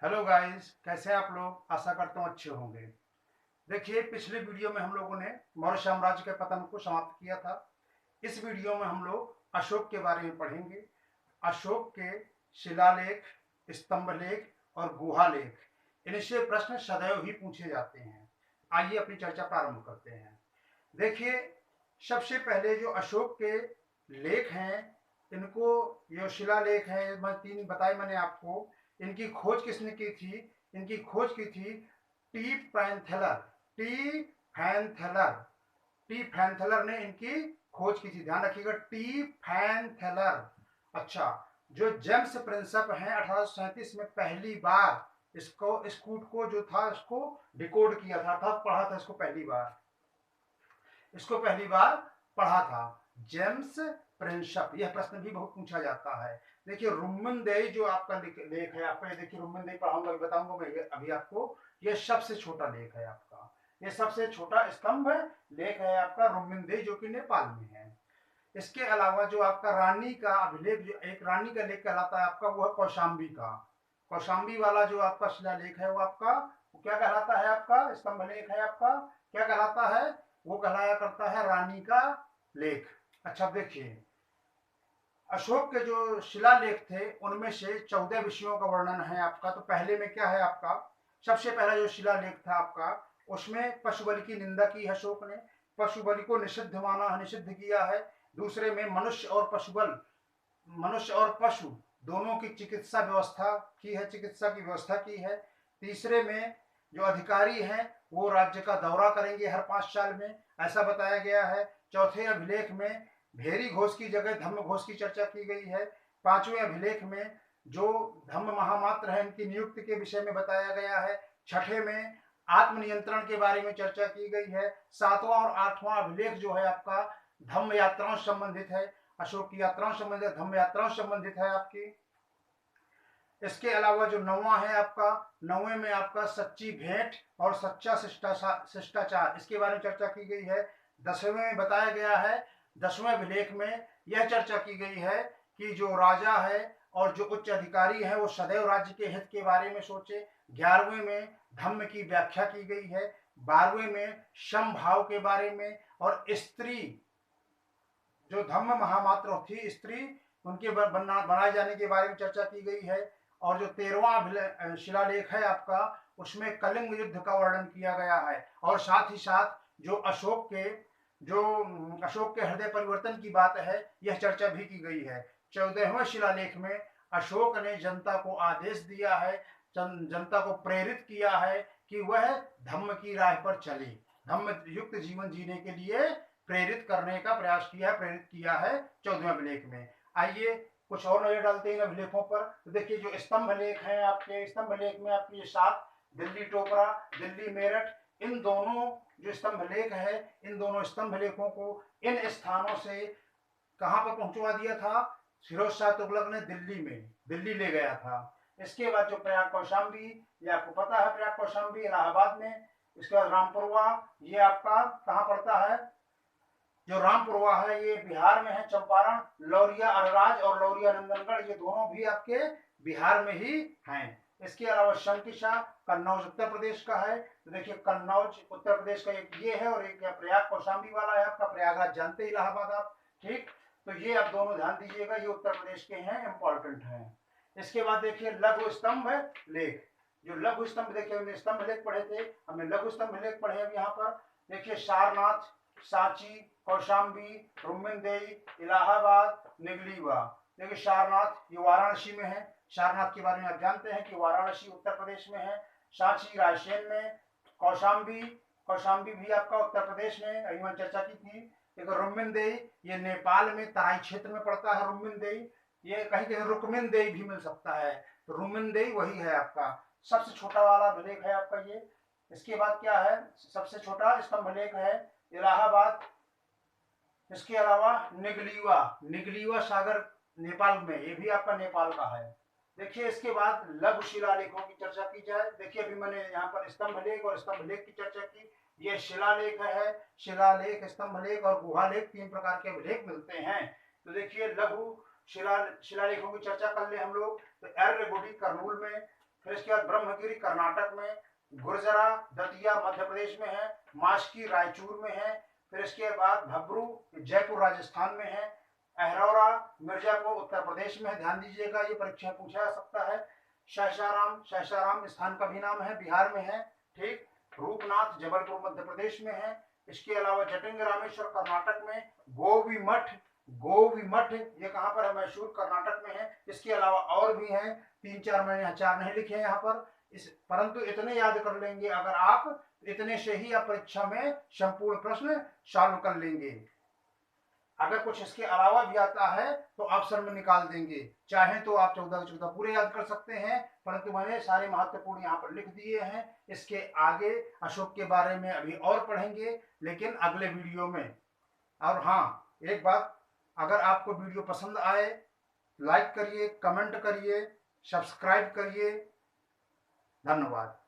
Hello guys, कैसे हैं आप लोग। आशा करता हूँ अच्छे होंगे। देखिए, पिछले वीडियो में हम लोगों ने मौर्य साम्राज्य के पतन को समाप्त किया था। इस वीडियो में हम लोग अशोक के बारे में पढ़ेंगे। अशोक के शिलालेख, स्तंभलेख और गुहालेख, इनसे प्रश्न सदैव ही पूछे जाते हैं। आइए अपनी चर्चा प्रारंभ करते हैं। देखिए, सबसे पहले जो अशोक के लेख हैं, इनको जो शिलालेख हैं, मैं तीन बताए मैंने आपको। इनकी खोज किसने की थी? इनकी खोज की थी टी पैंथेलर। टी फैंथेलर टी फैंथेलर ने इनकी खोज की थी। ध्यान रखिएगा, टी फैंथेलर। अच्छा, जो जेम्स प्रिंसप हैं, 1837 में पहली बार इस कूट को जो था इसको डिकोड किया था, अर्थात पढ़ा था इसको पहली बार पढ़ा था जेम्स प्रिंसप। यह प्रश्न भी बहुत पूछा जाता है। देखिए, रुम्मनदेई जो आपका लेख है आपका, ये देखिए रुम्मनदेई पढ़ाऊंगा, बताऊंगा मैं अभी आपको। ये सबसे छोटा लेख है आपका, ये सबसे छोटा स्तंभ लेख है आपका रुम्मनदेई, जो कि नेपाल में है। इसके अलावा जो आपका रानी का अभिलेख, जो एक रानी का लेख कहलाता है आपका, वो है कौशाम्बी का। कौशाम्बी वाला जो आपका शिलालेख है वो आपका क्या कहलाता है? आपका स्तंभ लेख है आपका क्या कहलाता है? वो कहलाया करता है रानी का लेख। अच्छा, देखिए, अशोक के जो शिलालेख थे उनमें से 14 विषयों का वर्णन है आपका। तो पहले में क्या है आपका? सबसे पहला जो शिलालेख था आपका, उसमें पशु बलि की निंदा की है अशोक ने। पशु बलि को निषिद्ध माना है, निषिद्ध किया है। दूसरे में मनुष्य और पशु दोनों की चिकित्सा व्यवस्था की है, चिकित्सा की व्यवस्था की है। तीसरे में जो अधिकारी हैं वो राज्य का दौरा करेंगे हर 5 साल में, ऐसा बताया गया है। चौथे अभिलेख में भेरी घोष की जगह धम्म घोष की चर्चा की गई है। पांचवें अभिलेख में जो धम्म महामात्र है इनकी नियुक्ति के विषय में बताया गया है। छठे में आत्मनियंत्रण के बारे में चर्चा की गई है। सातवां और आठवां अभिलेख जो है आपका धम्म यात्राओं से संबंधित है, अशोक की यात्राओं से संबंधित, धम्म यात्राओं से संबंधित है आपकी। इसके अलावा जो नौवां है आपका, नौवें में आपका सच्ची भेंट और सच्चा शिष्टाचार, इसके बारे में चर्चा की गई है। 10वें में बताया गया है, 10वें अभिलेख में यह चर्चा की गई है कि जो राजा है और जो उच्च अधिकारी है वो सदैव राज्य के हित के बारे में सोचे। 11वें में धम्म की व्याख्या की गई है। 12वें में समभाव के बारे में, और स्त्री जो धम्म महामात्र थी स्त्री, उनके बनाए जाने के बारे में चर्चा की गई है। और जो 13वां शिलालेख है आपका, उसमें कलिंग युद्ध का वर्णन किया गया है। और साथ ही साथ जो अशोक के हृदय परिवर्तन की बात है, यह चर्चा भी की गई है। 14वें शिलालेख में अशोक ने जनता को आदेश दिया है, जनता को प्रेरित किया है कि वह धम्म की राह पर चले, धम्म युक्त जीवन जीने के लिए प्रेरित करने का प्रयास किया, प्रेरित किया है 14वें अभिलेख में। आइए कुछ और नजर डालते हैं अभिलेखों पर। तो देखिए, जो स्तंभ लेख हैं आपके, स्तंभ लेख में आपकी 7 दिल्ली टोपरा, दिल्ली मेरठ, इन दोनों जो स्तंभ लेख है, इन दोनों स्तंभ लेखों को इन स्थानों से कहां पर पहुंचवा दिया था? फिरोज शाह तुगलक ने दिल्ली ले गया था। इसके बाद जो प्रयाग कौशाम्बी, ये आपको पता है, प्रयाग कौशाम्बी इलाहाबाद में। इसके बाद रामपुरवा, ये आपका कहाँ पड़ता है? जो रामपुरवा है ये बिहार में है। चंपारण, लौरिया अरराज और लौरिया नंदनगढ़, ये दोनों भी आपके बिहार में ही हैं। इसके अलावा शंकिशा कन्नौज उत्तर प्रदेश का है। तो देखिए, कन्नौज उत्तर प्रदेश का एक ये है, और एक प्रयाग कौशाम्बी वाला है आपका, प्रयागराज जानते हैं इलाहाबाद आप, ठीक। तो ये आप दोनों ध्यान दीजिएगा, ये उत्तर प्रदेश के हैं, इंपॉर्टेंट हैं। इसके बाद देखिए लघु स्तंभ लेख। जो लघु स्तंभ, देखिए हमने स्तंभ लेख पढ़े थे, हमने लघु स्तंभ लेख पढ़े। अब यहाँ पर देखिए, सारनाथ, सांची, कौशाम्बी, रुम्मनदेई, इलाहाबाद, निगलीवा। देखिए, सारनाथ ये वाराणसी में है। सारनाथ के बारे में आप जानते हैं कि वाराणसी उत्तर प्रदेश में है। सांची रायसेन में। कौशाम्बी कौशाम्बी भी आपका उत्तर प्रदेश में, अभी मैंने चर्चा की थी। देखो, रुम्मनदेई ये नेपाल में तराई क्षेत्र में पड़ता है। रुम्मनदेई ये कहीं कहीं रुक्मिनदेई भी मिल सकता है, तो रुम्मनदेई वही है आपका। सबसे छोटा वाला अभिलेख है आपका ये। इसके बाद क्या है? सबसे छोटा स्तंभ लेख है इलाहाबाद। इसके अलावा निगलीवा सागर नेपाल में, ये भी आपका नेपाल का है। देखिए, इसके बाद लघु शिलालेखों की चर्चा की जाए। देखिए, अभी मैंने यहाँ पर स्तंभ लेख और स्तंभ लेख की चर्चा की। ये शिलालेख है, शिलालेख, स्तंभ लेख और गुहालेख, 3 प्रकार के अभिलेख मिलते हैं। तो देखिए, लघु शिलालेखों की चर्चा कर ले हम लोग। तो एर्रगुडी करनूल में, फिर इसके बाद ब्रह्मगिरी कर्नाटक में, गुर्जरा दतिया मध्य प्रदेश में है, मास्की रायचूर में है, फिर इसके बाद भब्रू जयपुर राजस्थान में है, अहरौरा मिर्जापुर उत्तर प्रदेश में है। ध्यान दीजिएगा, ये परीक्षा पूछा जा सकता है। सहसाराम स्थान का भी नाम है, बिहार में है। ठीक, रूपनाथ जबलपुर मध्य प्रदेश में है। इसके अलावा जटिंग रामेश्वर कर्नाटक में, गोवी मठ ये कहाँ पर है, मैसूर कर्नाटक में है। इसके अलावा और भी हैं, 3-4 मैंने यहाँ 4 नहीं लिखे हैं यहाँ पर, परंतु इतने याद कर लेंगे अगर आप, इतने से ही आप परीक्षा में संपूर्ण प्रश्न सॉल्व कर लेंगे। अगर कुछ इसके अलावा भी आता है तो ऑप्शन में निकाल देंगे, चाहे तो आप 14 पूरे याद कर सकते हैं, परंतु मैंने सारे महत्वपूर्ण यहाँ पर लिख दिए हैं। इसके आगे अशोक के बारे में अभी और पढ़ेंगे, लेकिन अगले वीडियो में। और हाँ, एक बात, अगर आपको वीडियो पसंद आए, लाइक करिए, कमेंट करिए, सब्सक्राइब करिए। धन्यवाद।